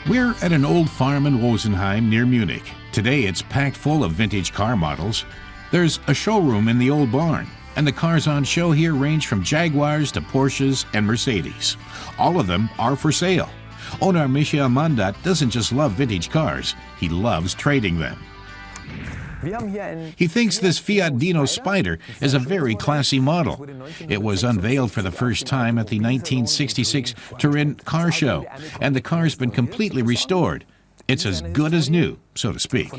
We're at an old farm in Rosenheim near Munich. Today it's packed full of vintage car models. There's a showroom in the old barn, and the cars on show here range from Jaguars to Porsches and Mercedes. All of them are for sale. Owner Michael Mandat doesn't just love vintage cars, he loves trading them. He thinks this Fiat Dino Spider is a very classy model. It was unveiled for the first time at the 1966 Turin car show, and the car's been completely restored. It's as good as new, so to speak.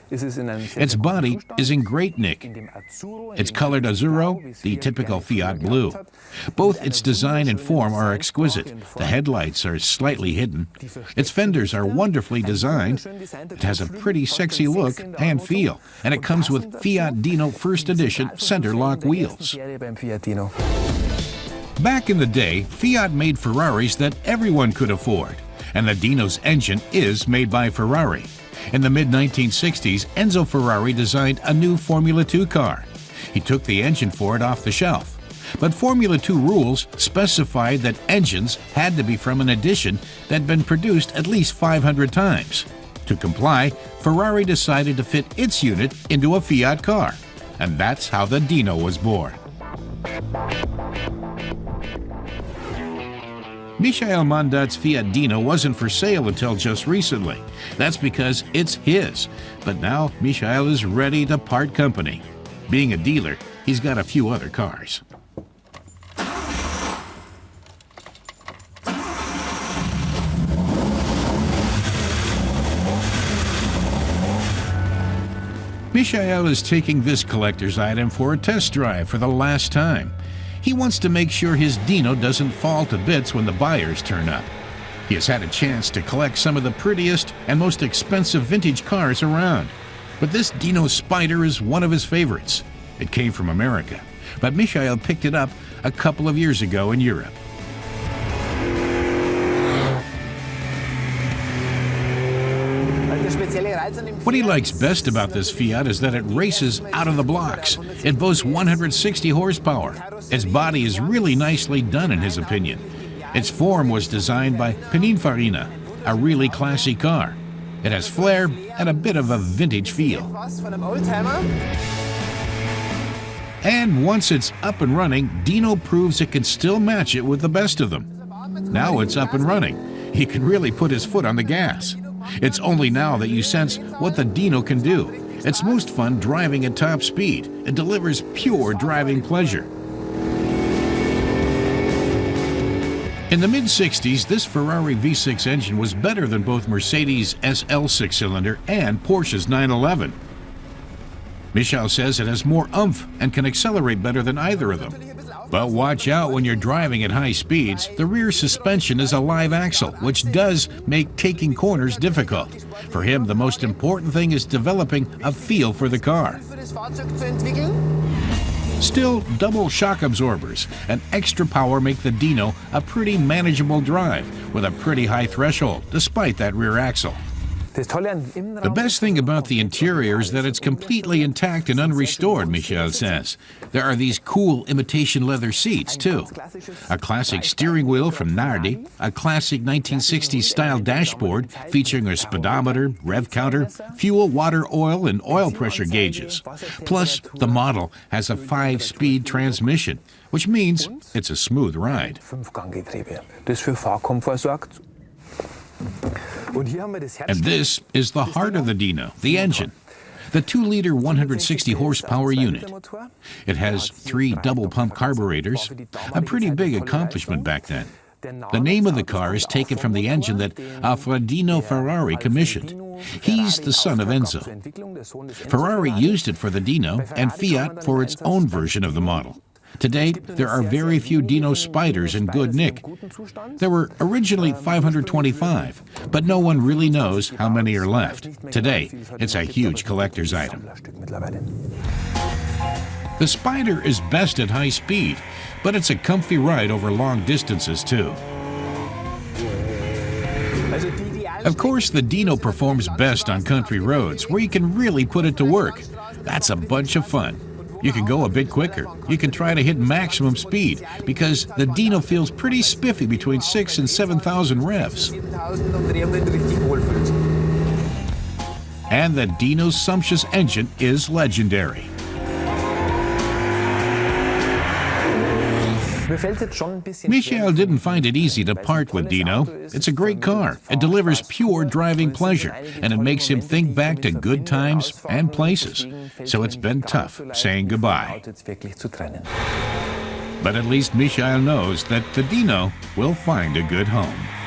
Its body is in great nick. It's colored azzurro, the typical Fiat blue. Both its design and form are exquisite. The headlights are slightly hidden. Its fenders are wonderfully designed. It has a pretty sexy look and feel, and it comes with Fiat Dino First Edition center lock wheels. Back in the day, Fiat made Ferraris that everyone could afford, and the Dino's engine is made by Ferrari. In the mid-1960s, Enzo Ferrari designed a new Formula 2 car. He took the engine for it off the shelf. But Formula 2 rules specified that engines had to be from an edition that had been produced at least 500 times. To comply, Ferrari decided to fit its unit into a Fiat car. And that's how the Dino was born. Michael Mandat's Fiat Dino wasn't for sale until just recently. That's because it's his. But now Michael is ready to part company. Being a dealer, he's got a few other cars. Michael is taking this collector's item for a test drive for the last time. He wants to make sure his Dino doesn't fall to bits when the buyers turn up. He has had a chance to collect some of the prettiest and most expensive vintage cars around. But this Dino Spider is one of his favorites. It came from America, but Michael picked it up a couple of years ago in Europe. What he likes best about this Fiat is that it races out of the blocks. It boasts 160 horsepower. Its body is really nicely done in his opinion. Its form was designed by Pininfarina, a really classy car. It has flair and a bit of a vintage feel. And once it's up and running, Dino proves it can still match it with the best of them. Now it's up and running. He can really put his foot on the gas. It's only now that you sense what the Dino can do. It's most fun driving at top speed. It delivers pure driving pleasure. In the mid-60s, this Ferrari V6 engine was better than both Mercedes' SL 6-cylinder and Porsche's 911. Michael says it has more oomph and can accelerate better than either of them. But watch out when you're driving at high speeds. The rear suspension is a live axle, which does make taking corners difficult. For him, the most important thing is developing a feel for the car. Still, double shock absorbers and extra power make the Dino a pretty manageable drive with a pretty high threshold, despite that rear axle. The best thing about the interior is that it's completely intact and unrestored, Michael says. There are these cool imitation leather seats, too. A classic steering wheel from Nardi, a classic 1960s style dashboard featuring a speedometer, rev counter, fuel, water, oil, and oil pressure gauges. Plus, the model has a 5-speed transmission, which means it's a smooth ride. And this is the heart of the Dino, the engine. The 2-liter 160 horsepower unit. It has 3 double-pump carburetors, a pretty big accomplishment back then. The name of the car is taken from the engine that Enzo Ferrari commissioned. He's the son of Enzo. Ferrari used it for the Dino and Fiat for its own version of the model. Today, there are very few Dino Spiders in good nick. There were originally 525, but no one really knows how many are left. Today, it's a huge collector's item. The Spider is best at high speed, but it's a comfy ride over long distances, too. Of course, the Dino performs best on country roads, where you can really put it to work. That's a bunch of fun. You can go a bit quicker. You can try to hit maximum speed because the Dino feels pretty spiffy between 6,000 and 7,000 revs. And the Dino's sumptuous engine is legendary. Michael didn't find it easy to part with Dino. It's a great car. It delivers pure driving pleasure, and it makes him think back to good times and places. So it's been tough saying goodbye. But at least Michael knows that the Dino will find a good home.